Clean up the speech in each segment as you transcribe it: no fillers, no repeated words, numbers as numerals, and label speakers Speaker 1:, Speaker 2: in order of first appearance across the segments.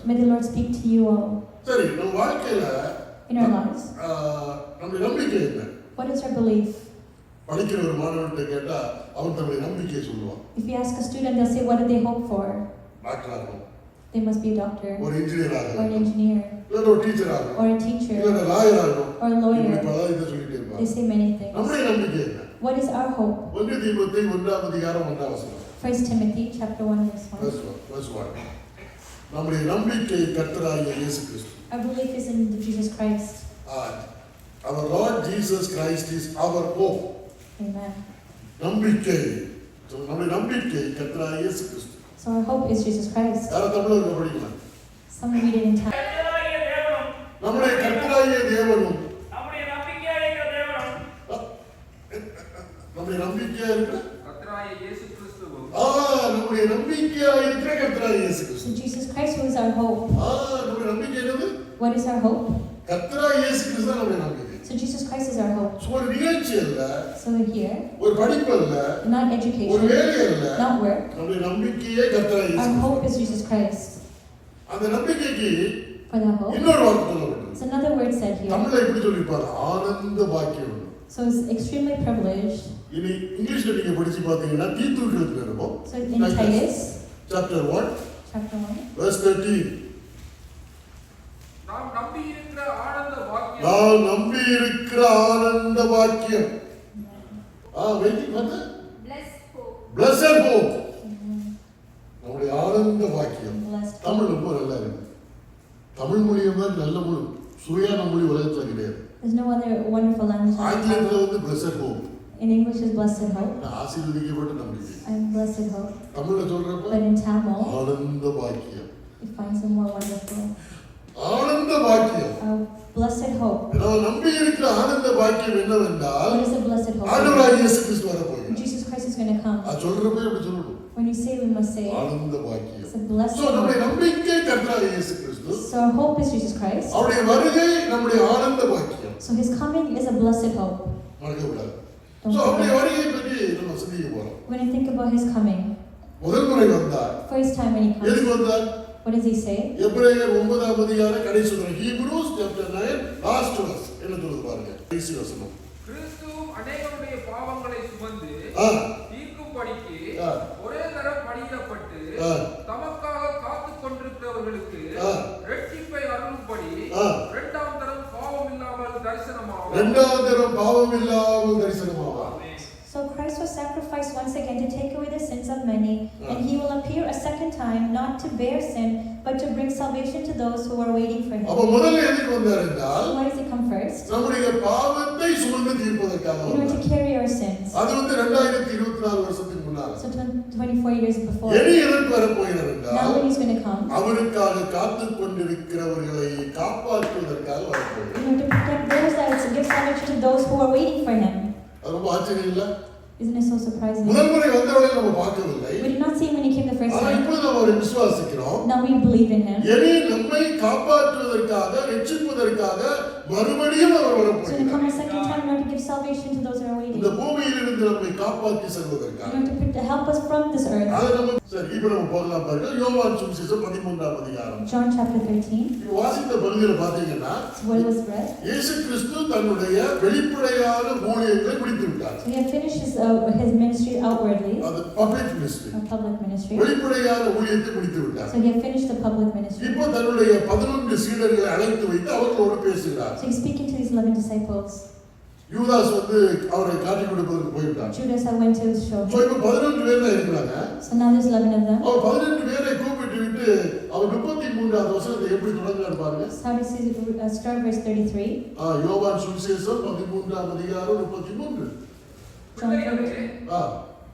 Speaker 1: May the Lord speak to you all.
Speaker 2: சரி, நம்ம வாழ்க்கையில
Speaker 1: in our lives.
Speaker 2: நம்ம நம்பிக்கை என்ன?
Speaker 1: What is our belief?
Speaker 2: படிக்கிற ஒரு மாணவன்கிட்ட கேட்டா அவன் தன்னுடைய நம்பிக்கையை சொல்லுவான்.
Speaker 1: If you ask a student, they'll say, what do they hope for?
Speaker 2: Doctor ஆகணும்.
Speaker 1: They must be a doctor.
Speaker 2: ஒரு இன்ஜினியர் ஆகணும்.
Speaker 1: Or an engineer.
Speaker 2: இல்ல ஒரு டீச்சர் ஆகணும்.
Speaker 1: Or a teacher.
Speaker 2: இல்ல ஒரு லாயர் ஆகணும்.
Speaker 1: Or a lawyer.
Speaker 2: இப்படி பல இதை சொல்லிட்டே இருப்பாங்க.
Speaker 1: They say many things.
Speaker 2: நம்முடைய நம்பிக்கை என்ன?
Speaker 1: What is our hope?
Speaker 2: 1 தீமோத்தேயு 1ஆம் அதிகாரம் 1ஆம் வசனம்.
Speaker 1: 1 Timothy chapter 1 verse 1.
Speaker 2: நம்முடைய நம்பிக்கை கர்த்தராகிய இயேசு கிறிஸ்து.
Speaker 1: Our belief is in Jesus Christ.
Speaker 2: Our Lord Jesus Christ is our hope.
Speaker 1: Amen.
Speaker 2: நம்பிக்கை. நம்முடைய நம்பிக்கை கர்த்தராகிய இயேசு கிறிஸ்து.
Speaker 1: So our hope is Jesus Christ.
Speaker 2: யார தமிழ்ல படிக்கலாம்?
Speaker 1: Some read it in time.
Speaker 2: நம்முடைய கர்த்தராகிய தேவனும்
Speaker 3: நம்முடைய நம்பிக்கையாகிய தேவனும்
Speaker 2: நம்முடைய நம்பிக்கையா இருக்கிற
Speaker 3: கர்த்தராகிய இயேசு கிறிஸ்துவும்
Speaker 2: நம்முடைய நம்பிக்கையா இருக்கிற கர்த்தராகிய இயேசு கிறிஸ்து.
Speaker 1: So Jesus Christ who is our hope.
Speaker 2: நம்முடைய நம்பிக்கை என்னது?
Speaker 1: What is our hope?
Speaker 2: கர்த்தராகிய இயேசு கிறிஸ்து தான் நம்முடைய நம்பிக்கை.
Speaker 1: So Jesus Christ is our hope.
Speaker 2: ஒரு நிகழ்ச்சி அல்ல.
Speaker 1: So here.
Speaker 2: ஒரு படிப்பு அல்ல.
Speaker 1: Not education.
Speaker 2: ஒரு வேலை அல்ல.
Speaker 1: Not work.
Speaker 2: நம்முடைய நம்பிக்கையே கர்த்தராகிய இயேசு.
Speaker 1: Our hope is Jesus Christ.
Speaker 2: அந்த நம்பிக்கைக்கு
Speaker 1: For the hope.
Speaker 2: இன்னொரு வார்த்தை சொல்லப்பட்டது.
Speaker 1: So another word said here.
Speaker 2: தமிழ்ல எப்படி சொல்லிருப்பாரு? ஆனந்த பாக்கியம்.
Speaker 1: So it's extremely privileged.
Speaker 2: இனி இங்கிலீஷ்ல நீங்க படிச்சு பாத்தீங்கன்னா தீத்துவுக்கு இருக்கும்.
Speaker 1: So in Titus
Speaker 2: chapter 1 verse 13.
Speaker 3: நாம் நம்பி இருக்கிற ஆனந்த பாக்கியம்.
Speaker 2: நாம் நம்பி இருக்கிற ஆனந்த பாக்கியம். Waiting for the blessed hope. நம்முடைய ஆனந்த பாக்கியம். தமிழ் ரொம்ப நல்லா இருக்கு. தமிழ் மொழி மாதிரி நல்ல மொழி சுவையான மொழி உலகத்துல கிடையாது.
Speaker 1: There's no other wonderful language.
Speaker 2: ஆங்கிலத்துல வந்து blessed hope.
Speaker 1: In English is blessed hope.
Speaker 2: ஆசீர்வதிக்கப்பட்ட நம்பிக்கை.
Speaker 1: I'm blessed hope.
Speaker 2: தமிழ்ல சொல்றப்ப
Speaker 1: But in Tamil
Speaker 2: ஆனந்த பாக்கியம்.
Speaker 1: it finds it more wonderful.
Speaker 2: ஆனந்த பாக்கியம்.
Speaker 1: Blessed hope.
Speaker 2: நாம் நம்பி இருக்கிற ஆனந்த பாக்கியம் என்னவென்றால்
Speaker 1: What is the blessed hope?
Speaker 2: ஆண்டவராகிய இயேசு கிறிஸ்து வரப்போகிறார்.
Speaker 1: Jesus Christ is going to come.
Speaker 2: அது சொல்றப்ப எப்படி சொல்லணும்?
Speaker 1: When you say, we must say
Speaker 2: ஆனந்த பாக்கியம்.
Speaker 1: it's a blessed
Speaker 2: சோ நம்முடைய
Speaker 1: hope.
Speaker 2: நம்பிக்கை கர்த்தராகிய இயேசு கிறிஸ்து.
Speaker 1: So our hope is Jesus Christ.
Speaker 2: அவருடைய வருகை நம்முடைய ஆனந்த பாக்கியம்.
Speaker 1: So his coming is a blessed hope.
Speaker 2: மறக்க கூடாது. சோ அவருடைய வருகையை பற்றி நம்ம சிந்திக்க போறோம்.
Speaker 1: When I think about his coming,
Speaker 2: முதல் முறை வந்தார்.
Speaker 1: first time when he
Speaker 2: எதுக்கு
Speaker 1: comes,
Speaker 2: வந்தார்?
Speaker 1: what does he say?
Speaker 2: எபிரேயர் 9ஆம் அதிகாரம் கடைசி வசனம். Hebrews chapter 9 last verse. என்ன சொல்லுது பாருங்க. கடைசி வசனம்.
Speaker 3: கிறிஸ்து அநேகருடைய பாவங்களை சுமந்து தீர்க்கும்படிக்கு ஒரே தரம் பலியிடப்பட்டு தமக்காக காத்துக் கொண்டிருக்கிறவர்களுக்கு இரட்சிப்பை அருளும்படி இரண்டாம் தரம் பாவம் இல்லாமல் தரிசனமாவார்.
Speaker 2: இரண்டாம் தரம் பாவம் இல்லாமல் தரிசனமாவார்.
Speaker 1: So Christ was sacrificed once again to take away the sins of many, and he will appear a second time, not to bear sin, but to bring salvation to those who are waiting for him.
Speaker 2: அப்ப முதல்ல எதுக்கு வந்தார் என்றால்,
Speaker 1: Why does he come first?
Speaker 2: நம்முடைய பாவத்தை சுமந்து தீர்ப்பதற்காக
Speaker 1: In order to carry our sins.
Speaker 2: அது வந்து 2024 வருஷத்துக்கு முன்னால.
Speaker 1: So 24 years before.
Speaker 2: இனி எதற்கு வரப்போகிறார் என்றால்,
Speaker 1: Now when he's going to come,
Speaker 2: அவருக்காக காத்துக் கொண்டிருக்கிறவர்களை காப்பாற்றுவதற்காக வரப்போகிறார்.
Speaker 1: in order to protect those that give salvation to those who are waiting for him.
Speaker 2: அது ரொம்ப ஆச்சரியம் இல்ல?
Speaker 1: Isn't it so surprising?
Speaker 2: முதல் முறை வந்தவரை நம்ம பார்க்கவில்லை.
Speaker 1: We did not see him when he came the first
Speaker 2: ஆனா
Speaker 1: time.
Speaker 2: இப்போது நாம் அவரை விசுவாசிக்கிறோம்.
Speaker 1: Now we believe in him.
Speaker 2: இனி நம்மை காப்பாற்றுவதற்காக ரட்சிப்பதற்காக மறுபடியும் அவர்
Speaker 1: So to
Speaker 2: வரப்போகிறார்.
Speaker 1: come a second time in order to give salvation to those who are waiting.
Speaker 2: இந்த பூமியிலிருந்து நம்மை காப்பாற்றி செல்வதற்காக.
Speaker 1: In order to help us from this earth.
Speaker 2: அது நம்ம சரி இப்போ நம்ம போகலாம் பாருங்க. யோவான் சுவிசேஷம் 13ஆம் அதிகாரம்.
Speaker 1: John chapter 13.
Speaker 2: இப்போ வாசித்த பகுதியில பாத்தீங்கன்னா
Speaker 1: So what was read?
Speaker 2: இயேசு கிறிஸ்து தன்னுடைய வெளிப்படையான ஊழியத்தை முடித்து விட்டார்.
Speaker 1: So he had finished his ministry outwardly.
Speaker 2: அது பப்ளிக் மினிஸ்ட்ரி.
Speaker 1: Public ministry.
Speaker 2: வெளிப்படையான ஊழியத்தை முடித்து விட்டார்.
Speaker 1: So he had finished the public ministry.
Speaker 2: இப்போ தன்னுடைய 11 சீடர்களை அழைத்து வைத்து அவர்களோடு பேசுகிறார்.
Speaker 1: So he's speaking to these 11 disciples.
Speaker 2: யூதாஸ் வந்து அவரை காட்டி கொடுப்பதற்கு போய்விட்டார்.
Speaker 1: Judas had went to show him.
Speaker 2: So இப்போ 11 பேர் தான் இருக்காங்க.
Speaker 1: So now there's 11 of them.
Speaker 2: அவர் 11 பேரை கூப்பிட்டு விட்டு அவர் 33ஆவது வசனத்தை எப்படி தொடங்குறார் பாருங்க.
Speaker 1: So how does he start verse 33?
Speaker 2: யோவான் சுவிசேஷம் 13ஆம் அதிகாரம் 33.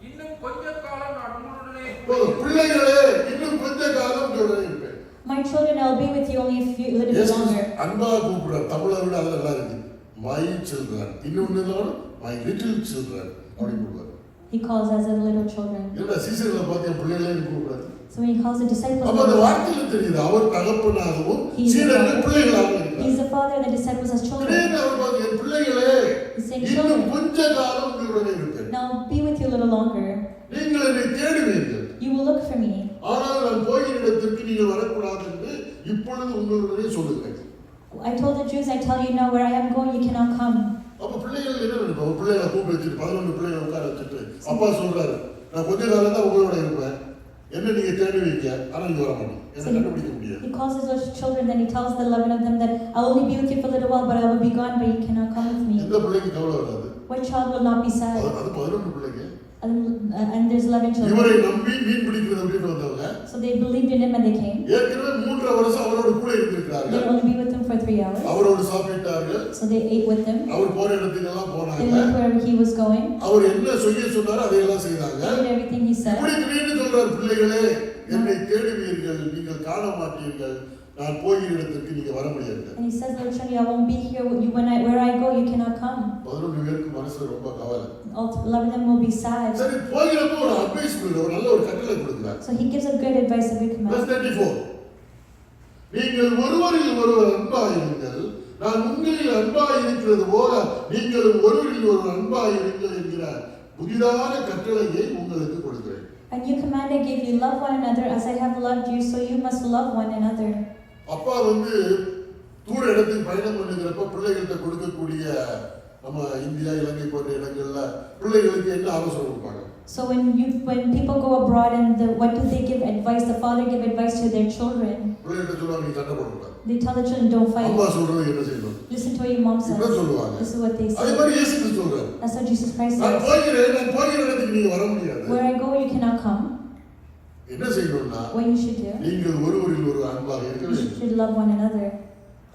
Speaker 3: இன்னும் கொஞ்ச காலம் நான் உங்களுடனே
Speaker 2: பிள்ளைகளே இன்னும் கொஞ்ச காலம் உங்களுடனே இருப்பேன்.
Speaker 1: My children, I'll be with you only a little bit longer.
Speaker 2: அன்பா கூப்பிடுறார். தமிழை விட அது நல்லா இருக்கு. My children. இன்னொன்னு என்னன்னா my little children அப்படி கூப்பிடுறார்.
Speaker 1: He calls us as little children.
Speaker 2: என்ன சீசர்ல பாத்தியா பிள்ளைகளே கூப்பிடுறார்.
Speaker 1: So when he calls the disciples,
Speaker 2: அப்ப அந்த வார்த்தையில தெரியுது அவர் தகப்பனாகவும் சீடர்கள் பிள்ளைகளாகவும் இருக்கிறார்.
Speaker 1: He's the father, the disciples as children.
Speaker 2: அவர் பாத்தியா பிள்ளைகளே இன்னும் கொஞ்ச காலம் உங்களுடனே இருப்பேன்.
Speaker 1: Now be with you a little longer.
Speaker 2: நீங்கள் என்னை தேடுவீர்கள்.
Speaker 1: You will look for me.
Speaker 2: ஆனால் நான் போகிற இடத்திற்கு நீங்கள் வரக்கூடாது என்று இப்பொழுது உங்களுடனே சொல்லுகிறேன்.
Speaker 1: I told the Jews, I tell you now, where I am going, you cannot come.
Speaker 2: அப்ப பிள்ளைகள் என்ன நினைப்பாங்க? பிள்ளைகளை கூப்பிட்டு வச்சுட்டு 11 பிள்ளைகளை உட்கார வச்சுட்டு அப்பா சொல்றாரு, நான் கொஞ்ச காலம் தான் உங்களோட இருப்பேன், என்ன நீங்க தேடுவீங்க, ஆனா நீங்க வர மாட்டீங்க, என்ன கண்டுபிடிக்க முடியாது.
Speaker 1: He calls his little children, then he tells the 11 of them that I'll only be with you for a little while, but I will be gone, but you cannot come with me.
Speaker 2: எந்த பிள்ளைக்கு கவலை வராது?
Speaker 1: What child will not be sad?
Speaker 2: அது 11 பிள்ளைங்க.
Speaker 1: And there's 11 children.
Speaker 2: இவரை நம்பி மீன் பிடிக்கிறது அப்படின்னு வந்தவங்க.
Speaker 1: So they believed in him and they came.
Speaker 2: ஏற்கனவே 3 வருஷம் அவரோட கூட இருந்திருக்காங்க.
Speaker 1: They only be with him for 3 hours.
Speaker 2: அவரோட சாப்பிட்டார்கள்.
Speaker 1: So they ate with him.
Speaker 2: அவர் போற இடத்துக்கு எல்லாம்
Speaker 1: They
Speaker 2: போனாங்க.
Speaker 1: went wherever he was going.
Speaker 2: அவர் என்ன செய்ய சொன்னாரோ அதையெல்லாம் செய்தாங்க.
Speaker 1: They did everything he said.
Speaker 2: இப்படி திடீர்னு சொல்றார், பிள்ளைகளே என்னை தேடுவீர்கள், நீங்கள் காண மாட்டீர்கள், நான் போகிற இடத்துக்கு நீங்க வர முடியாது.
Speaker 1: And he says, little children, I won't be here with you where I go, you cannot come.
Speaker 2: 11 பேருக்கு மனசுல ரொம்ப கவலை.
Speaker 1: All 11 of them will be sad.
Speaker 2: சரி, போகிறப்போ ஒரு அட்வைஸ் கொடுக்குறார், ஒரு நல்ல ஒரு கட்டளை கொடுக்குறார்.
Speaker 1: So he gives a good advice, a good command.
Speaker 2: Verse 34. நீங்கள் ஒருவரில் ஒருவர் அன்பாயிருங்கள், நான் உங்களில் அன்பாயிருக்கிறது போல நீங்களும் ஒருவரில் ஒருவர் அன்பாயிருங்கள் என்கிற புதிதான கட்டளையை உங்களுக்கு கொடுக்கிறேன்.
Speaker 1: A new command I give you, love one another as I have loved you, so you must love one another.
Speaker 2: அப்பா தூர இடத்துக்கு பயணம் பண்ணுகிறப்ப பிள்ளைகள்கிட்ட கொடுக்கக்கூடிய நம்ம இந்தியா இலங்கை போன்ற இடங்கள்ல பிள்ளைகளுக்கு என்ன ஆலோசனை கொடுப்பாங்க?
Speaker 1: So when people go abroad and what do they give advice? The father give advice to their children.
Speaker 2: பிள்ளைகிட்ட சொல்லுவாங்க, நீ சண்டை போடக்கூடாது.
Speaker 1: They tell the children, don't fight.
Speaker 2: அம்மா சொல்றது என்ன செய்யணும்?
Speaker 1: Listen to what your mom says.
Speaker 2: இப்படி சொல்லுவாங்க.
Speaker 1: This is what they say.
Speaker 2: அதே மாதிரி இயேசு கிறிஸ்து சொல்றார்.
Speaker 1: That's what Jesus Christ
Speaker 2: நான்
Speaker 1: says.
Speaker 2: போகிற இடத்துக்கு நீங்க வர முடியாது.
Speaker 1: Where I go, you cannot come.
Speaker 2: என்ன செய்யணும்னா,
Speaker 1: What you should do?
Speaker 2: நீங்கள் ஒருவரில் ஒருவர் அன்பாக இருக்க
Speaker 1: You
Speaker 2: வேண்டும்.
Speaker 1: should love one another.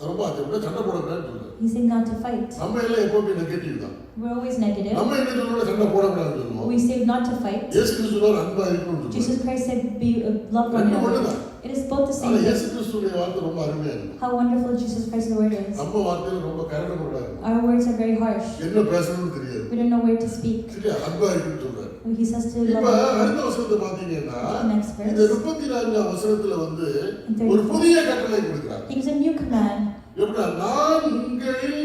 Speaker 2: ரொம்ப அச்சப்பட சண்டை போடக்கூடாதுன்னு சொல்றாரு.
Speaker 1: He said not to fight.
Speaker 2: நம்ம எல்லாம் எப்பவுமே நெகட்டிவ் தான்.
Speaker 1: We're always negative.
Speaker 2: நம்ம என்ன சொல்றோம்? சண்டை போடக்கூடாதுன்னு சொல்லுவோம்.
Speaker 1: We say not to fight.
Speaker 2: இயேசு கிறிஸ்து சொல்றார், அன்பா இருக்கணும்னு
Speaker 1: Jesus
Speaker 2: சொல்றாரு.
Speaker 1: Christ said, love one another. It is both the
Speaker 2: ஆனா
Speaker 1: same.
Speaker 2: இயேசு கிறிஸ்துடைய வார்த்தை ரொம்ப அருமையா இருக்கு.
Speaker 1: How wonderful Jesus Christ's word is.
Speaker 2: நம்ம வார்த்தையில ரொம்ப கரடுமுரடா இருக்கு.
Speaker 1: Our words are very harsh.
Speaker 2: என்ன பேசணும்னு தெரியாது.
Speaker 1: We don't know where to speak.
Speaker 2: சரியா, அன்பா இருக்கணும்னு சொல்றாரு.
Speaker 1: He says to
Speaker 2: இப்ப
Speaker 1: love.
Speaker 2: அடுத்த வசனத்தை பாத்தீங்கன்னா,
Speaker 1: Next verse.
Speaker 2: இந்த 34 வசனத்துல ஒரு புதிய கட்டளை கொடுக்கிறார்.
Speaker 1: He gives a new command.
Speaker 2: எப்படின்னா, நான் உங்களில்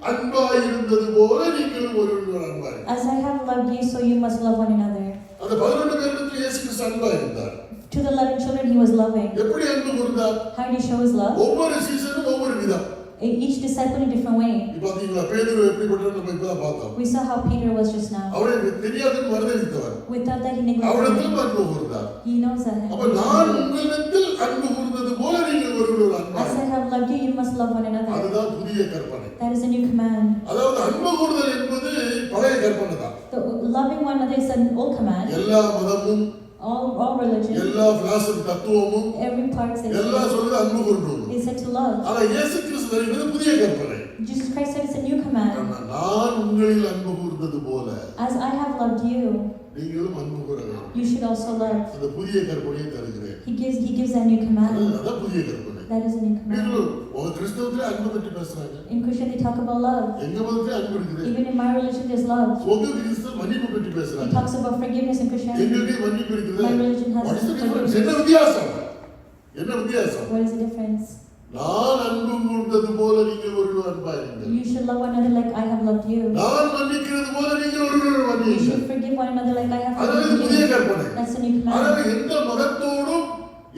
Speaker 2: அன்பாய் இருந்தது போல நீங்களும் ஒருவரில் அன்பாய்.
Speaker 1: As I have loved you, so you must love one another.
Speaker 2: அந்த 11 பேருக்கு இயேசு கிறிஸ்து அன்பாய் இருந்தார்.
Speaker 1: To the 11 children, he was loving.
Speaker 2: எப்படி அன்பு கூர்ந்தார்?
Speaker 1: How did he show his love?
Speaker 2: ஒவ்வொரு சீசனும் ஒவ்வொரு விதம்.
Speaker 1: Each disciple in a different way.
Speaker 2: பாத்தீங்களா, பேதுரு எப்படிப்பட்டவன்னு நம்ம இப்பதான் பார்த்தோம்.
Speaker 1: We saw how Peter was just now.
Speaker 2: அவரை தெரியாதுன்னு மறுதலித்தவர்.
Speaker 1: Without that, he neglected.
Speaker 2: அவரிடத்தில் அன்பு கூர்ந்தார்.
Speaker 1: He knows that.
Speaker 2: அப்ப நான் உங்களிடத்தில் அன்பு கூர்ந்தது போல நீங்கள் ஒருவரோடு அன்பாய்.
Speaker 1: As I have loved you, you must love one another.
Speaker 2: அதுதான் புதிய கற்பனை.
Speaker 1: That is a new command.
Speaker 2: அதாவது அன்பு கூர்தல் என்பது பழைய கற்பனை தான்.
Speaker 1: The loving one another is an old command.
Speaker 2: எல்லா மதமும்,
Speaker 1: All religion,
Speaker 2: எல்லா பிலாசபி தத்துவமும்
Speaker 1: every part says
Speaker 2: எல்லாம் சொல்றது அன்பு கூர்ந்தது.
Speaker 1: is said to love.
Speaker 2: ஆனா இயேசு கிறிஸ்து தருகிறது புதிய கற்பனை.
Speaker 1: Jesus Christ said it's a new command.
Speaker 2: நான் உங்களில் அன்பு கூர்ந்தது போல
Speaker 1: As I have loved you,
Speaker 2: நீங்களும் அன்பு கூர வேண்டும்.
Speaker 1: you should also love.
Speaker 2: அந்த புதிய கற்பனையை தருகிறேன்.
Speaker 1: He gives that new command.
Speaker 2: அதான் புதிய கற்பனை.
Speaker 1: That is a new command.
Speaker 2: உங்க கிறிஸ்தவத்திலே அன்பு பற்றி பேசுறாங்க.
Speaker 1: In Christian they talk about love.
Speaker 2: எங்க மதத்திலே அன்பு இருக்குது.
Speaker 1: Even in my religion there's love.
Speaker 2: உங்க கிறிஸ்தவ மன்னிப்பு பற்றி
Speaker 1: He
Speaker 2: பேசுறாங்க.
Speaker 1: talks about forgiveness in Christianity.
Speaker 2: எங்களுடைய மன்னிப்பு இருக்குது.
Speaker 1: My religion has
Speaker 2: What is the difference?
Speaker 1: forgiveness.
Speaker 2: என்ன வித்தியாசம்? என்ன வித்தியாசம்?
Speaker 1: What is the difference?
Speaker 2: நான் அன்பு கூர்ந்தது போல நீங்கள் ஒருவர் அன்பாயிருங்கள்.
Speaker 1: You should love one another like I have loved you.
Speaker 2: நான் மன்னிக்கிறது போல நீங்கள் ஒருவர்
Speaker 1: You
Speaker 2: மன்னியுங்கள்.
Speaker 1: should forgive one another like I have
Speaker 2: அதாவது
Speaker 1: forgiven
Speaker 2: புதிய
Speaker 1: you.
Speaker 2: கற்பனை.
Speaker 1: That's a new
Speaker 2: அதாவது
Speaker 1: command.
Speaker 2: எந்த மதத்தோடும்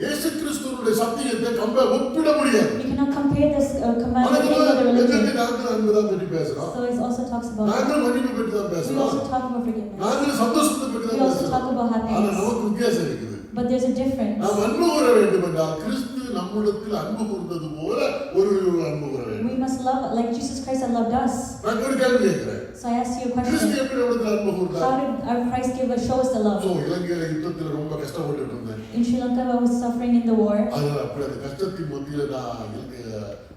Speaker 2: இயேசு கிறிஸ்துவினுடைய சத்தியத்தை ஒப்பிட முடியாது.
Speaker 1: You cannot compare this command with any other religion.
Speaker 2: நாங்கள் அன்புதான் பற்றி பேசுறோம்.
Speaker 1: So it also talks about
Speaker 2: நாங்கள் மன்னிப்பு பற்றி தான்
Speaker 1: we
Speaker 2: பேசுறோம்.
Speaker 1: also talk about forgiveness.
Speaker 2: நாங்கள் சந்தோஷத்தை பற்றி
Speaker 1: We
Speaker 2: தான்
Speaker 1: also talk
Speaker 2: பேசுறோம்.
Speaker 1: about
Speaker 2: ஆனா
Speaker 1: happiness.
Speaker 2: நமக்கு வித்தியாசம் இருக்குது.
Speaker 1: But there's a difference.
Speaker 2: நாம் அன்பு கூற வேண்டும் என்றால் கிறிஸ்து நம்மிடத்தில் அன்பு கூர்ந்தது போல ஒருவர் அன்பு கூற வேண்டும்.
Speaker 1: We must love like Jesus Christ had loved us.
Speaker 2: நான் ஒரு கேள்வி கேட்கிறேன்.
Speaker 1: So I ask you a
Speaker 2: Kristu
Speaker 1: question.
Speaker 2: எப்படி நம்மிடத்தில் அன்பு கூர்ந்தார்?
Speaker 1: How did our Christ show us the love?
Speaker 2: இலங்கையில யுத்தத்தில் ரொம்ப கஷ்டப்பட்டு இருந்தேன்.
Speaker 1: In Sri Lanka I was suffering in the war.
Speaker 2: அதனால அப்படி அந்த கஷ்டத்தின் மத்தியில நான்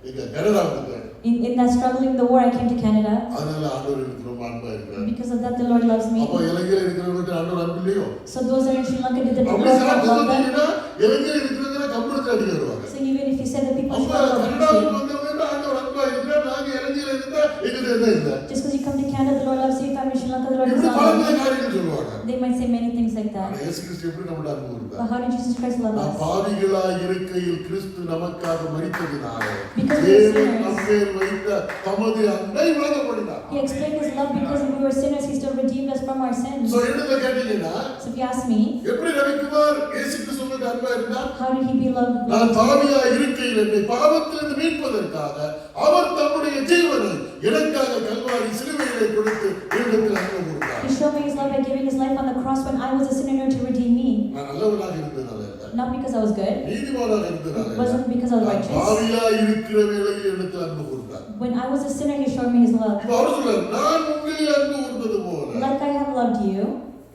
Speaker 2: எங்க கனடா வந்தேன்.
Speaker 1: In that struggle in the war I came to Canada.
Speaker 2: அதனால ஆண்டவர் எனக்கு ரொம்ப அன்பா இருக்கிறார்.
Speaker 1: Because of that the Lord loves me.
Speaker 2: அப்ப இலங்கையில இருக்கிறவங்களுக்கு ஆண்டவர் அன்பு இல்லையோ?
Speaker 1: So those that are in Sri Lanka did the
Speaker 2: அப்படி
Speaker 1: Lord not love them?
Speaker 2: சொன்னீங்கன்னா இலங்கையில இருக்கிறவங்க கம்பளத்துல அடிக்க வருவாங்க.
Speaker 1: So even if you said that people
Speaker 2: அப்ப
Speaker 1: should love
Speaker 2: கனடாவுக்கு
Speaker 1: you,
Speaker 2: வந்தவங்க ஆண்டவர் அன்பா இருக்கிறார், நாங்க இலங்கையில இருந்தா எங்களுக்கு என்ன இல்லை.
Speaker 1: just because you come to Canada the Lord loves you, if I'm in Sri Lanka the Lord does
Speaker 2: இப்படி
Speaker 1: not
Speaker 2: பல
Speaker 1: love you.
Speaker 2: காரியங்கள் சொல்லுவாங்க.
Speaker 1: They might say many things like that.
Speaker 2: ஆனா இயேசு கிறிஸ்து எப்படி நம்மள அன்பு கூர்ந்தார்?
Speaker 1: But how did Jesus Christ love
Speaker 2: நாம்
Speaker 1: us?
Speaker 2: பாவிகளாய் இருக்கையில் கிறிஸ்து நமக்காக மரித்ததினாலே
Speaker 1: Because we are
Speaker 2: தேவன்
Speaker 1: sinners.
Speaker 2: நம்மேல் வைத்த தமது அன்பை விளங்கப்படுத்தினார்.
Speaker 1: He explained his love because we were sinners, he still redeemed us from our sins.
Speaker 2: So என்னத கேட்டீங்கன்னா,
Speaker 1: So if you ask me,
Speaker 2: எப்படி ரவிக்குமார் இயேசு கிறிஸ்துவை எப்படிப்பட்ட அன்பா இருந்தார்?
Speaker 1: How did he be loved?
Speaker 2: நான் பாவியா இருக்கையில் என்னை பாவத்திலிருந்து மீட்பதற்காக அவர் தம்முடைய ஜீவனை எனக்காக கல்வாரி சிலுவையிலே கொடுத்து என்னிடத்தில் அன்பு கூர்ந்தார்.
Speaker 1: He showed me his love by giving his life on the cross when I was a sinner to redeem me.
Speaker 2: நான் நல்லவனாக இருந்ததால இல்ல.
Speaker 1: Not because I was good.
Speaker 2: நீதிமானாக இருந்ததால
Speaker 1: It
Speaker 2: இல்ல.
Speaker 1: wasn't because I was
Speaker 2: நான்
Speaker 1: righteous.
Speaker 2: பாவியா இருக்கிற வேளையில் என்னிடத்தில் அன்பு கூர்ந்தார்.
Speaker 1: When I was a sinner, he showed me his love.
Speaker 2: இப்ப அவர் சொல்றார், நான் உங்களில் அன்பு கூர்ந்தது போல
Speaker 1: Like I have loved you,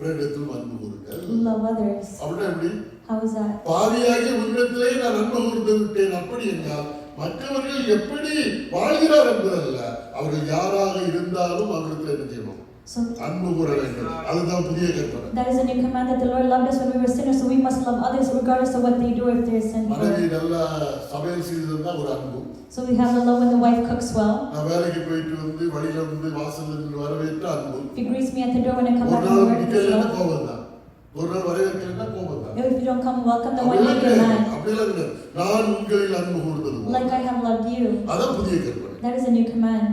Speaker 2: பிறரிடத்திலும் அன்பு கூருங்கள்.
Speaker 1: love others.
Speaker 2: அப்படின்னா எப்படி?
Speaker 1: How is that?
Speaker 2: பாவியாகிய உங்களிடத்திலே நான் அன்பு கூர்ந்து விட்டேன். அப்படி என்றால் மற்றவர்கள் எப்படி வாழ்கிறார் என்பதல்ல, அவர்கள் யாராக இருந்தாலும் அவர்களுக்கு என்ன செய்யணும்?
Speaker 1: So
Speaker 2: அன்பு கூற வேண்டும். அதுதான் புதிய கற்பனை.
Speaker 1: that is a new command that the Lord loved us when we were sinners, so we must love others regardless of what they do or if they are sinful.
Speaker 2: மனைவி நல்லா சமையல் செய்ததுன்னா ஒரு அன்பு.
Speaker 1: So we have the love when the wife cooks well.
Speaker 2: நான் வேலைக்கு போயிட்டு வந்து வழியில வந்து வாசல்ல நின்று வரவேற்ற அன்பு.
Speaker 1: If you greet me at the door when I come back
Speaker 2: ஒரு
Speaker 1: from
Speaker 2: நாள்
Speaker 1: work, it's
Speaker 2: நிக்கலன்னா
Speaker 1: love.
Speaker 2: கோபம் தான். ஒரு நாள் வரவேற்கலன்னா கோபம் தான்.
Speaker 1: If you don't come welcome, then why not be mad?
Speaker 2: அப்படியெல்லாம் இல்லை. நான் உங்களில் அன்பு கூர்ந்தது போல.
Speaker 1: Like I have loved you.
Speaker 2: அதான் புதிய கற்பனை.
Speaker 1: That is a new command.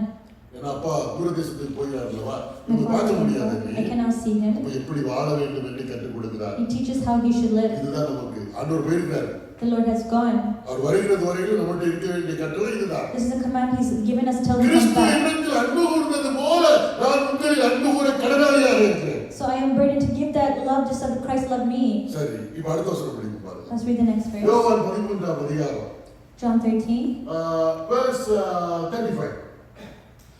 Speaker 2: ஏன்னா அப்பா தூரதேசத்துக்கு போகிறார்களவா,
Speaker 1: My
Speaker 2: இவங்க பார்க்க
Speaker 1: father,
Speaker 2: முடியாது.
Speaker 1: I cannot see him.
Speaker 2: அப்ப எப்படி வாழ வேண்டும் என்று கற்றுக் கொடுக்கிறார்.
Speaker 1: He teaches how he should live.
Speaker 2: இதுதான் நமக்கு ஆண்டவர் போயிருக்காரு.
Speaker 1: The Lord has gone.
Speaker 2: அவர் வருகிறது வரையிலும் நம்மகிட்ட இருக்க வேண்டிய கட்டளை இதுதான்.
Speaker 1: This is a command he's given us till he comes
Speaker 2: Kristu
Speaker 1: back.
Speaker 2: என்னிடத்தில் அன்பு கூர்ந்தது போல நான் உங்களில் அன்பு கூற கடனாளியாக இருக்கிறேன்.
Speaker 1: So I am burdened to give that love just as Christ loved me.
Speaker 2: சரி, இப்ப அடுத்த வசனம் படிங்க பாருங்க.
Speaker 1: Let's read the next verse.
Speaker 2: யோவான் 13ஆம் அதிகாரம்
Speaker 1: John 13.
Speaker 2: verse 35.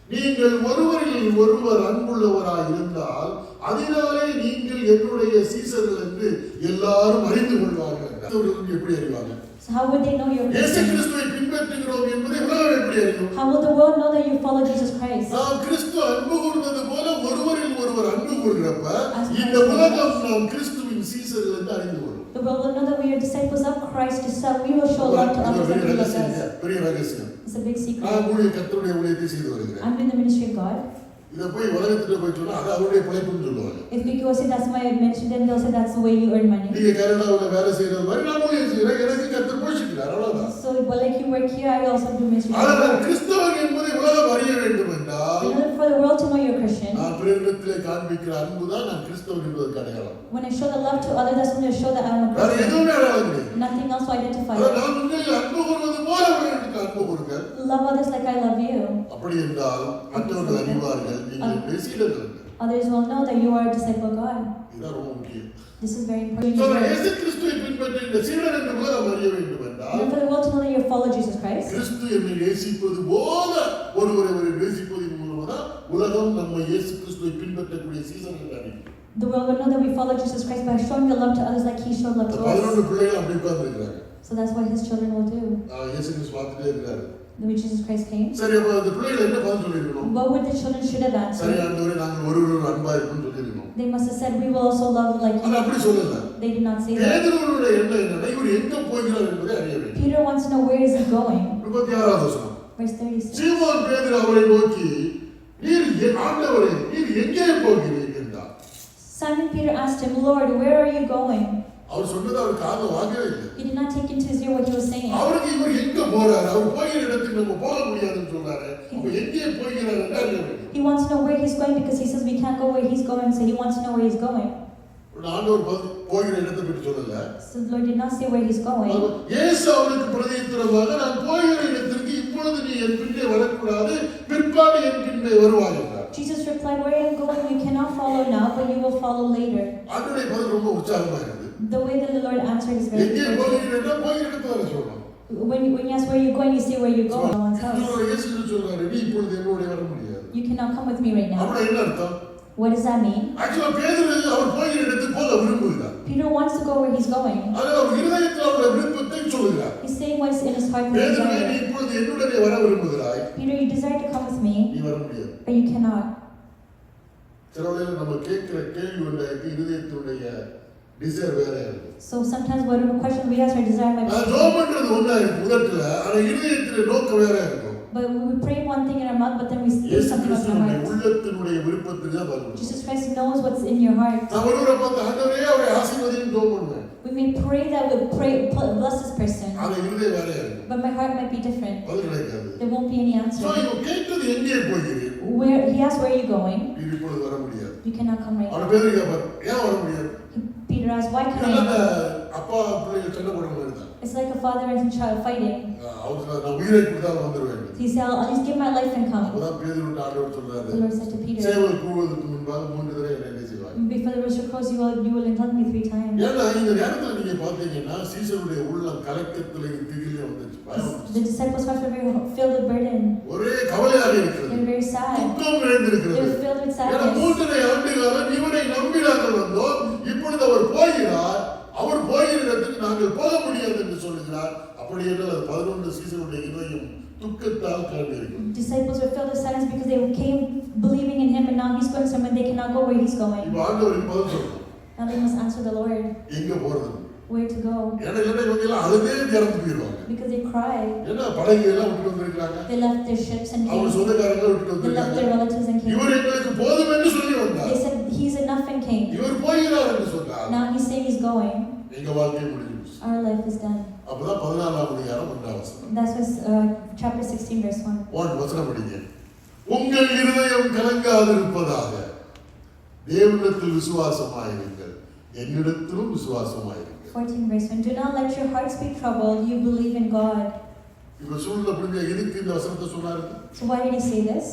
Speaker 2: நீங்கள் ஒருவரில் ஒருவர் அன்புள்ளவராய் இருந்தால் அதனாலே நீங்கள் என்னுடைய சீசர்கள் என்று எல்லாரும் அறிந்து கொள்வார்கள். அவர்கள் எப்படி அறிவாங்க?
Speaker 1: So how would they know you're
Speaker 2: இயேசு
Speaker 1: Christian?
Speaker 2: கிறிஸ்துவை பின்பற்றுகிறோம் என்பதை உலகம் எப்படி அறியும்?
Speaker 1: How will the world know that you follow Jesus Christ?
Speaker 2: நாம் கிறிஸ்து அன்பு கூர்ந்தது போல ஒருவரில் ஒருவர் அன்பு கூர்கிறப்ப
Speaker 1: As
Speaker 2: இந்த
Speaker 1: Christ
Speaker 2: உலகம் நாம் கிறிஸ்துவின் சீசர்கள் என்று அறிந்து கொள்ளும்.
Speaker 1: The world will know that we are disciples of Christ, just so we will show love to others like he loves us.
Speaker 2: பெரிய ரகசியம்.
Speaker 1: It's a big secret.
Speaker 2: நான் கர்த்தருடைய ஊழியத்தை செய்து வருகிறேன்.
Speaker 1: I'm in the ministry of God.
Speaker 2: இதை போய் உலகத்திட்ட போய் சொன்னா அது அவருடைய பிழைப்புன்னு சொல்லுவாங்க.
Speaker 1: If we go say that's my mention, then they'll say that's the way you earn money.
Speaker 2: நீங்க கனடாவுல வேலை செய்யறது மாதிரி நான் ஊழியம் செய்யறேன். எனக்கு கர்த்தர் போஷிக்கிறார், அவ்வளவுதான்.
Speaker 1: So but like you work here, I also do ministry.
Speaker 2: ஆனால் கிறிஸ்தவன் என்பதை உலகம் அறிய வேண்டும் என்றால்
Speaker 1: In order for the world to know you're Christian,
Speaker 2: நான் பிறரிடத்திலே காண்பிக்கிற அன்பு தான் நான் கிறிஸ்தவன் என்பதற்கு அடையாளம்.
Speaker 1: when I show the love to others, that's when I show that I'm a
Speaker 2: வேற
Speaker 1: Christian.
Speaker 2: எதுவுமே அடையாளம் கிடையாது.
Speaker 1: Nothing else to identify.
Speaker 2: அதான் நான் உங்களில் அன்பு கூறுவது போல உங்களிடத்தில் அன்பு கூறுங்கள்.
Speaker 1: Love others like I love you.
Speaker 2: அப்படி என்றால் மற்றவர்கள் அறிவார்கள் நீங்கள் சீடர்கள்.
Speaker 1: Others will know that you are a disciple of God.
Speaker 2: இதுதான் ரொம்ப முக்கியம்.
Speaker 1: This is very
Speaker 2: So,
Speaker 1: important.
Speaker 2: இயேசு கிறிஸ்துவை பின்பற்றி இந்த சீடர் என்று உலகம் அறிய வேண்டும் என்றால்
Speaker 1: And for the world to know that you follow Jesus Christ,
Speaker 2: கிறிஸ்து என்னை நேசிப்பது போல ஒருவரை நேசிப்பதன் மூலமாக உலகம் நம்ம இயேசு கிறிஸ்துவை பின்பற்றக்கூடிய சீசர்கள் அறியும்.
Speaker 1: the world will know that we follow Jesus Christ by showing the love to others like he showed love to us.
Speaker 2: 11 பிள்ளைகள் அப்படி உட்கார்ந்திருக்கிறாங்க.
Speaker 1: So that's what his children will do.
Speaker 2: இயேசு கிறிஸ்து பார்த்துட்டே இருக்கிறாரு.
Speaker 1: When Jesus Christ came,
Speaker 2: சரி, அப்ப அந்த பிள்ளைகள் என்ன பதில் சொல்லிருக்கணும்?
Speaker 1: what would the children should have
Speaker 2: சரி,
Speaker 1: answered?
Speaker 2: ஆண்டவரே நாங்கள் ஒருவர் அன்பா இருக்கணும்னு சொல்லிருக்கணும்.
Speaker 1: They must have said, we will also love like
Speaker 2: ஆனா அப்படி
Speaker 1: you.
Speaker 2: சொல்லல.
Speaker 1: They did not say that.
Speaker 2: பேதுருவுடைய எண்ணம் என்னன்னா இவர் எங்க போகிறார் என்பதை அறிய வேண்டும்.
Speaker 1: Peter wants to know where is he going.
Speaker 2: 36வது வசனம்.
Speaker 1: Verse 36.
Speaker 2: சீமோன் பேதுரு அவரை நோக்கி நீர் ஆண்டவரே நீர் எங்கே போகிறீர் என்றார்.
Speaker 1: Simon Peter asked him, Lord, where are you going?
Speaker 2: அவர் சொன்னது அவர் காதுல வாங்கவே இல்லை.
Speaker 1: He did not take into his ear what he was saying.
Speaker 2: அவருக்கு இவர் எங்க போறாரு, அவர் போகிற இடத்துக்கு நம்ம போக முடியாதுன்னு சொல்றாரு. அப்ப எங்கே போகிறார் என்று அறிய வேண்டும்.
Speaker 1: He wants to know where he's going because he says we can't go where he's going, so he wants to know where he's going.
Speaker 2: ஆண்டவர் போகிற இடத்தை பற்றி சொல்லல.
Speaker 1: So the Lord did not say where he's going.
Speaker 2: இயேசு அவருக்கு பிரதியுத்தரமாக நான் போகிற இடத்திற்கு இப்பொழுது நீ என் பின்னே வரக்கூடாது, பிற்பாடு என் பின்னே வருவாய் என்றார்.
Speaker 1: Jesus replied, where I am going you cannot follow now, but you will follow later.
Speaker 2: ஆண்டவருடைய பதில் ரொம்ப உற்சாகமா இருக்குது.
Speaker 1: The way that the Lord answered is very
Speaker 2: எங்கே
Speaker 1: good.
Speaker 2: போகிறீர்கள்னா போகிற இடத்தை வர சொல்லணும்.
Speaker 1: When you ask where you're going, you say where you're going. No one's house.
Speaker 2: இயேசு சொல்றாரு நீ இப்பொழுது என்னோட வர முடியாது.
Speaker 1: You cannot come with me right now.
Speaker 2: அப்படி என்ன அர்த்தம்?
Speaker 1: What does that mean?
Speaker 2: ஆக்சுவலா பேதுரு அவர் போகிற இடத்துக்கு போக விரும்புகிறார்.
Speaker 1: Peter wants to go where he's going.
Speaker 2: ஆனா அவர் இதயத்தில் அவருடைய விருப்பத்தை சொல்கிறார்.
Speaker 1: He's saying what's in his heart.
Speaker 2: பேதுரு நீ இப்பொழுது என்னுடனே வர விரும்புகிறாய்.
Speaker 1: Peter, you desire to come with me,
Speaker 2: நீ வர முடியாது.
Speaker 1: but you cannot.
Speaker 2: சில வேளையில நம்ம கேட்கிற கேள்வியோட இதயத்துடைய டிசைர் வேற இருக்கு.
Speaker 1: So sometimes what a question we ask our desire might
Speaker 2: நான்
Speaker 1: be,
Speaker 2: ஜெபம் பண்றது ஒண்ணா இருக்கு முதல்ல, ஆனா இதயத்துல நோக்கம் வேற இருக்கும்.
Speaker 1: but we pray one thing in our mouth, but then we say
Speaker 2: இயேசு
Speaker 1: something else in our
Speaker 2: கிறிஸ்துவின்
Speaker 1: heart.
Speaker 2: உள்ளத்தினுடைய விருப்பத்துக்கு தான் பதில்.
Speaker 1: Jesus Christ knows what's in your heart.
Speaker 2: நான் ஒருவரை பார்த்து ஆண்டவரே அவரை ஆசீர்வதின்னு ஜெபம் பண்ணுவேன்.
Speaker 1: We may pray that we pray bless this person,
Speaker 2: ஆனா இதயம் வேற இருக்கும்.
Speaker 1: but my heart might be different.
Speaker 2: பதில் கிடைக்காது.
Speaker 1: There won't be any
Speaker 2: so
Speaker 1: answer.
Speaker 2: இவன் கேட்டது எங்கே போகிறீர்?
Speaker 1: Where he asks, where are you going?
Speaker 2: நீ இப்பொழுது வர முடியாது.
Speaker 1: You cannot come right
Speaker 2: அவன்
Speaker 1: now.
Speaker 2: பேதுரு கேட்பார் ஏன் வர முடியாது?
Speaker 1: Peter asks, why can't
Speaker 2: இதெல்லாம்
Speaker 1: I?
Speaker 2: அப்பா பிள்ளைகள் சண்டை போடுற மாதிரி தான்.
Speaker 1: It's like a father and child fighting.
Speaker 2: அவருக்கு நான் உயிரை கொடுத்தாலும் வந்துருவேன்.
Speaker 1: He said, I'll at least give my life and come.
Speaker 2: அப்பதான் பேதுருவிட்ட ஆண்டவர் சொல்றாரு,
Speaker 1: The Lord said to Peter,
Speaker 2: சேவல் கூவுவதற்கு முன்பாக 3 தடவை என்னை செய்வாய்.
Speaker 1: before the rooster crows, you will insult me 3 times.
Speaker 2: ஏன்னா இந்த நேரத்துல நீங்க பாத்தீங்கன்னா சீசருடைய உள்ளம் கலக்கத்துல திகிலே வந்துச்சு, பயம் வந்துச்சு.
Speaker 1: The disciples' hearts were very filled with burden.
Speaker 2: ஒரே கவலையாக இருக்கிறது.
Speaker 1: They were very sad.
Speaker 2: துக்கம் நிறைந்திருக்கிறது.
Speaker 1: They were filled with
Speaker 2: ஏன்னா
Speaker 1: sadness.
Speaker 2: 3 ஆண்டுகாலம் இவரை நம்பி நாங்கள் வந்தோம், இப்பொழுது அவர் போகிறார், அவர் போகிற இடத்துக்கு நாங்கள் போக முடியாது என்று சொல்லுகிறார். அப்படி என்றால் அது 11 சீசருடைய இதயம் துக்கத்தால் கலந்திருக்கும்.
Speaker 1: Disciples were filled with sadness because they came believing in him, and now he's going somewhere they cannot go where he's going.
Speaker 2: இப்ப ஆண்டவருக்கு பதில் சொல்லணும்.
Speaker 1: Now they must answer the Lord.
Speaker 2: எங்க போறது?
Speaker 1: Where to go?
Speaker 2: ஏன்னா இவங்க எல்லாம் அழுதே இறந்து போயிடுவாங்க.
Speaker 1: Because they cry.
Speaker 2: ஏன்னா படகு எல்லாம் விட்டு வந்திருக்காங்க.
Speaker 1: They left their ships and
Speaker 2: அவங்க
Speaker 1: came.
Speaker 2: சொந்தக்காரங்க விட்டு
Speaker 1: They left
Speaker 2: வந்திருக்காங்க.
Speaker 1: their relatives and came.
Speaker 2: இவர் எங்களுக்கு போதும் என்று சொல்லி வந்தார்.
Speaker 1: They said he's enough and came.
Speaker 2: இவர் போகிறார் என்று சொன்னார்.
Speaker 1: Now he's saying he's going.
Speaker 2: எங்க வாழ்க்கை முடிஞ்சிருச்சு.
Speaker 1: Our life is done.
Speaker 2: அப்பதான் 14ஆம் அதிகாரம் 1ஆம் வசனம்.
Speaker 1: That was chapter 16 verse 1.
Speaker 2: 1 வசனம் படிங்க. உங்கள் இருதயம் கலங்காதிருப்பதாக தேவனிடத்தில் விசுவாசமாயிருங்கள், என்னிடத்திலும் விசுவாசமாயிருங்கள்.
Speaker 1: 14 verse 1. Do not let your hearts be troubled. You believe in God.
Speaker 2: இப்ப சூழ்நிலை புரிஞ்ச எதுக்கு இந்த வசனத்தை சொன்னாரு?
Speaker 1: So why did he say this?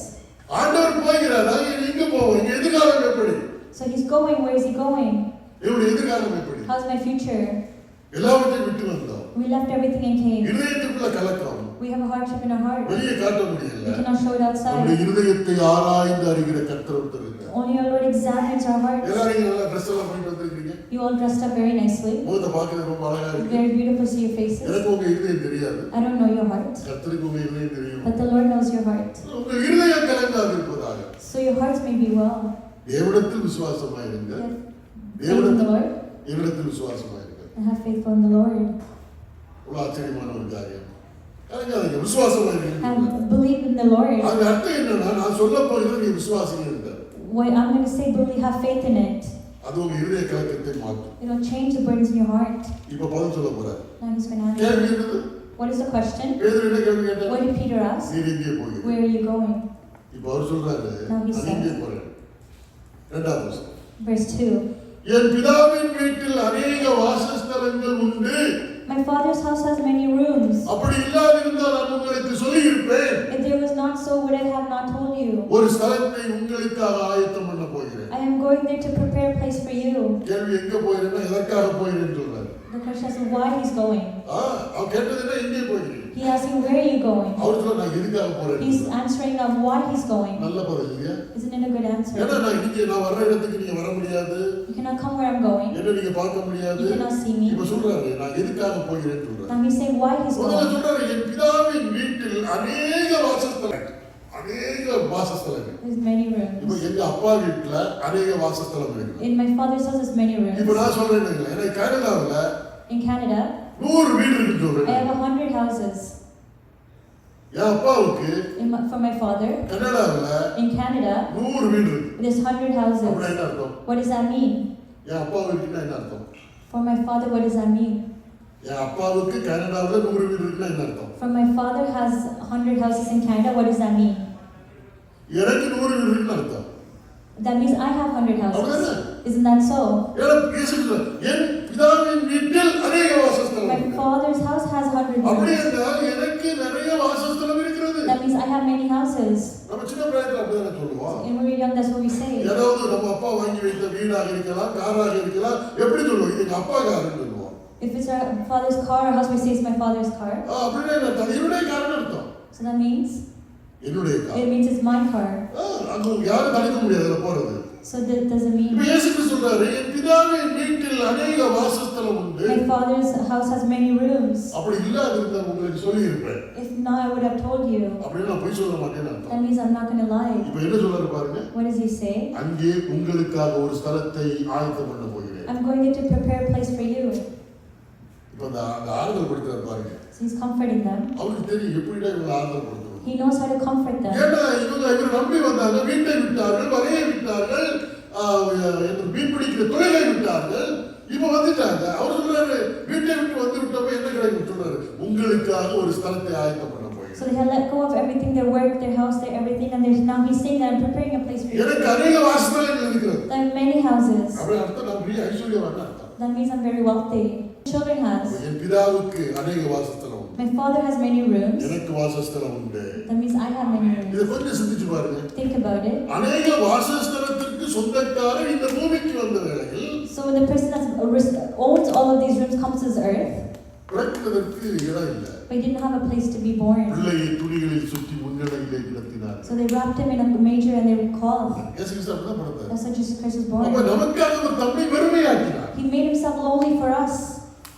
Speaker 2: ஆண்டவர் போகிறார், நாங்க எங்க போவோம்? எங்க எதிர்காலம் எப்படி?
Speaker 1: So he's going. Where is he going?
Speaker 2: என்னுடைய எதிர்காலம் எப்படி?
Speaker 1: How's my future?
Speaker 2: எல்லாவற்றையும் விட்டு வந்தோம்.
Speaker 1: We left everything and came.
Speaker 2: இருதயத்துக்குள்ள கலக்கம்.
Speaker 1: We have a hardship in our heart.
Speaker 2: வெளியே காட்ட முடியல.
Speaker 1: We cannot show it
Speaker 2: நம்முடைய
Speaker 1: outside.
Speaker 2: இருதயத்தை ஆராய்ந்து அறிகிற கர்த்தர் ஒருத்தர் இருக்கார்.
Speaker 1: Only our Lord examines our hearts.
Speaker 2: எல்லாரும் நல்லா Dress எல்லாம் பண்ணிட்டு வந்திருக்கீங்க.
Speaker 1: You all dressed up very nicely.
Speaker 2: முகத்தை பார்க்கிறது ரொம்ப அழகா இருக்கு.
Speaker 1: Very beautiful to see your faces.
Speaker 2: எனக்கு உங்க இருதயம் தெரியாது.
Speaker 1: I don't know your heart,
Speaker 2: கர்த்தருக்கு உங்க இருதயம் தெரியும்.
Speaker 1: but the Lord knows your heart.
Speaker 2: உங்க இருதயம் கலங்காதிருப்பதாக
Speaker 1: So your hearts may be well.
Speaker 2: தேவனிடத்தில் விசுவாசமாயிருங்க.
Speaker 1: Faith in the Lord
Speaker 2: என்னிடத்தில் விசுவாசமாயிருங்க.
Speaker 1: and have faith in the Lord.
Speaker 2: இவ்வளவு ஆச்சரியமான ஒரு காரியம். கலங்காதீங்க, விசுவாசமாயிருங்க.
Speaker 1: And believe in the Lord.
Speaker 2: அது அர்த்தம் என்னன்னா, நான் சொல்ல போகிறது நீ விசுவாசிங்க.
Speaker 1: What I'm going to say, believe, have faith in it.
Speaker 2: அது உங்க இருதய கலக்கத்தை மாற்றும்.
Speaker 1: It will change the burdens in your heart.
Speaker 2: இப்ப பதில் சொல்ல போறார்.
Speaker 1: Now he's going to answer.
Speaker 2: கேள்வி என்னது?
Speaker 1: What is the question?
Speaker 2: பேதுரு என்ன கேள்வி கேட்டார்?
Speaker 1: What did Peter ask?
Speaker 2: நீ எங்கே போகிறீர்?
Speaker 1: Where are you going?
Speaker 2: இப்ப அவர் சொல்றாரு,
Speaker 1: Now he
Speaker 2: நான் எங்கே
Speaker 1: says,
Speaker 2: போறேன்? 2ஆம் வசனம்.
Speaker 1: verse 2.
Speaker 2: என் பிதாவின் வீட்டில் அநேக வாசஸ்தலங்கள் உண்டு.
Speaker 1: My father's house has many rooms.
Speaker 2: அப்படி இல்லாதிருந்தால் நான் உங்களுக்கு சொல்லி இருப்பேன்.
Speaker 1: If there was not so, would I have not told you?
Speaker 2: ஒரு ஸ்தலத்தை உங்களுக்காக ஆயத்தம் பண்ண போகிறேன்.
Speaker 1: I am going there to prepare a place for you.
Speaker 2: கேள்வி எங்க போகிறேன்னா எதற்காக போகிறேன்னு சொல்றாரு.
Speaker 1: The question is why he's going.
Speaker 2: அவர் கேட்டதுன்னா எங்கே போகிறீங்க?
Speaker 1: He asking where are you going.
Speaker 2: அவர் சொல்ல நான் எதுக்காக போறேன்.
Speaker 1: He's answering of why he's going.
Speaker 2: நல்ல பதில் இல்லையா?
Speaker 1: Isn't it a good answer?
Speaker 2: ஏன்னா நான் வர்ற இடத்துக்கு நீங்க வர முடியாது.
Speaker 1: You cannot come where I'm going.
Speaker 2: என்ன நீங்க பார்க்க முடியாது.
Speaker 1: You cannot see me.
Speaker 2: இப்ப சொல்றாரு நான் எதுக்காக போகிறேன்னு சொல்றாரு.
Speaker 1: Now he's saying why he's
Speaker 2: முதல்ல
Speaker 1: going.
Speaker 2: சொல்றாரு என் பிதாவின் வீட்டில் அநேக வாசஸ்தலங்கள். அநேக வாசஸ்தலங்கள்.
Speaker 1: There's many rooms.
Speaker 2: இப்போ எங்க அப்பா வீட்ல அநேக வாசஸ்தலம் இருக்கு.
Speaker 1: In my father's house there's many rooms.
Speaker 2: இப்போ நான் சொல்றேன் எனக்கு கனடாவுல
Speaker 1: In Canada
Speaker 2: 100 வீடு இருக்குன்னு சொல்றேன்.
Speaker 1: I have 100 houses.
Speaker 2: என் அப்பாவுக்கு
Speaker 1: For my father
Speaker 2: கனடாவுல
Speaker 1: in Canada
Speaker 2: 100 வீடு இருக்கு.
Speaker 1: there's 100 houses.
Speaker 2: அப்படி என்ன அர்த்தம்?
Speaker 1: What does that mean?
Speaker 2: என் அப்பாவுக்கு என்ன அர்த்தம்?
Speaker 1: For my father, what does that mean?
Speaker 2: என் அப்பாவுக்கு கனடாவுல 100 வீடு இருக்குன்னா என்ன அர்த்தம்?
Speaker 1: For my father has 100 houses in Canada, what does that mean?
Speaker 2: எனக்கு 100 வீடு இருக்குன்னு அர்த்தம்.
Speaker 1: That means I have 100 houses.
Speaker 2: அவ்வளவுதானே?
Speaker 1: Isn't that so?
Speaker 2: என் பிதாவின் வீட்டில் அநேக வாசஸ்தலம்
Speaker 1: My
Speaker 2: இருக்கு.
Speaker 1: father's house has 100
Speaker 2: அப்படி
Speaker 1: rooms.
Speaker 2: என்றால் எனக்கு நிறைய வாசஸ்தலம் இருக்கிறது.
Speaker 1: That means I have many houses.
Speaker 2: நம்ம சின்ன பிராயத்துல அப்படிதான் சொல்லுவோம்.
Speaker 1: And when we're young, that's what we say.
Speaker 2: ஏதாவது நம்ம அப்பா வாங்கி வைத்த வீடாக இருக்கலாம், காராக இருக்கலாம், எப்படி சொல்லுவோம்? இது எங்க அப்பா காருன்னு சொல்லுவோம்.
Speaker 1: If it's our father's car or house, we say it's my father's car.
Speaker 2: அப்படின்னா என்ன அர்த்தம்? என்னுடைய காருன்னு அர்த்தம்.
Speaker 1: So that means
Speaker 2: என்னுடைய car.
Speaker 1: it means it's my car.
Speaker 2: அங்க யாரும் தடுக்க முடியாது அதுல போறது.
Speaker 1: So that doesn't mean
Speaker 2: இப்ப இயேசு கிறிஸ்து சொல்றாரு என் பிதாவின் வீட்டில் அநேக வாசஸ்தலம் உண்டு.
Speaker 1: my father's house has many rooms.
Speaker 2: அப்படி இல்லாதிருந்தா உங்களுக்கு சொல்லி இருப்பேன்.
Speaker 1: If not, I would have told you.
Speaker 2: அப்படின்னா நான் போய் சொல்ல மாட்டேன்னு
Speaker 1: That
Speaker 2: அர்த்தம்.
Speaker 1: means I'm not going to lie.
Speaker 2: இப்ப என்ன சொல்றாரு பாருங்க.
Speaker 1: What does he say?
Speaker 2: அங்கே உங்களுக்காக ஒரு ஸ்தலத்தை ஆயத்தம் பண்ண போகிறேன்.
Speaker 1: I'm going there to prepare a place for you.
Speaker 2: இப்ப அந்த ஆறுதல் படுத்துறாரு பாருங்க.
Speaker 1: So he's comforting them.
Speaker 2: அவருக்கு தெரியும் எப்படிடா இவங்க ஆறுதல் படுத்தணும்.
Speaker 1: He knows how to comfort them.
Speaker 2: ஏன்னா இவங்க நம்பி வந்தாங்க, வீட்டை விட்டார்கள், வரையை விட்டார்கள், மீன் பிடிக்கிற தொழிலை விட்டார்கள், இப்ப வந்துட்டாங்க. அவர் சொல்றாரு வீட்டை விட்டு வந்து விட்டப்ப என்ன கிடைக்கும் சொல்றாரு உங்களுக்காக ஒரு ஸ்தலத்தை ஆயத்தம் பண்ண போகிறேன்.
Speaker 1: So they had let go of everything, their work, their house, their everything, and now he's saying that I'm preparing a place for you.
Speaker 2: எனக்கு அநேக வாசஸ்தலங்கள் இருக்கிறது.
Speaker 1: There are many houses.
Speaker 2: அப்படி அர்த்தம் நான் பெரிய ஐஸ்வர்யவான் அர்த்தம்.
Speaker 1: That means I'm very wealthy. Children has.
Speaker 2: என் பிதாவுக்கு அநேக வாசஸ்தலம் உண்டு.
Speaker 1: My father has many rooms.
Speaker 2: எனக்கு வாசஸ்தலம் உண்டு.
Speaker 1: That means I have many rooms.
Speaker 2: இதை கொஞ்சம் சிந்திச்சு பாருங்க.
Speaker 1: Think about it.
Speaker 2: அநேக வாசஸ்தலத்திற்கு சொந்தக்காரர் இந்த பூமிக்கு வந்த வேளையில்
Speaker 1: So when the person that owns all of these rooms comes to this earth,
Speaker 2: பிறக்கிறதற்கு இடம் இல்லை.
Speaker 1: but he didn't have a place to be born.
Speaker 2: பிள்ளையை துணிகளில் சுற்றி முன்னடையிலே கிடத்தினார்.
Speaker 1: So they wrapped him in a manger and they recalled.
Speaker 2: இயேசு கிறிஸ்து அப்படிதான் பிறந்தார்.
Speaker 1: That's how Jesus Christ was
Speaker 2: அப்ப
Speaker 1: born.
Speaker 2: நமக்காக ஒரு தம்மை வெறுமையாக்கினார்.
Speaker 1: He made himself lowly for us.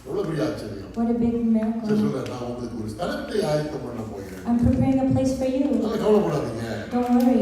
Speaker 2: எவ்வளவு பெரிய ஆச்சரியம்.
Speaker 1: What a big
Speaker 2: சரி
Speaker 1: miracle.
Speaker 2: சொல்றேன், நான் உங்களுக்கு ஒரு ஸ்தலத்தை ஆயத்தம் பண்ண போகிறேன்.
Speaker 1: I'm preparing a place for you.
Speaker 2: அதெல்லாம் கவலைப்படாதீங்க.
Speaker 1: Don't worry.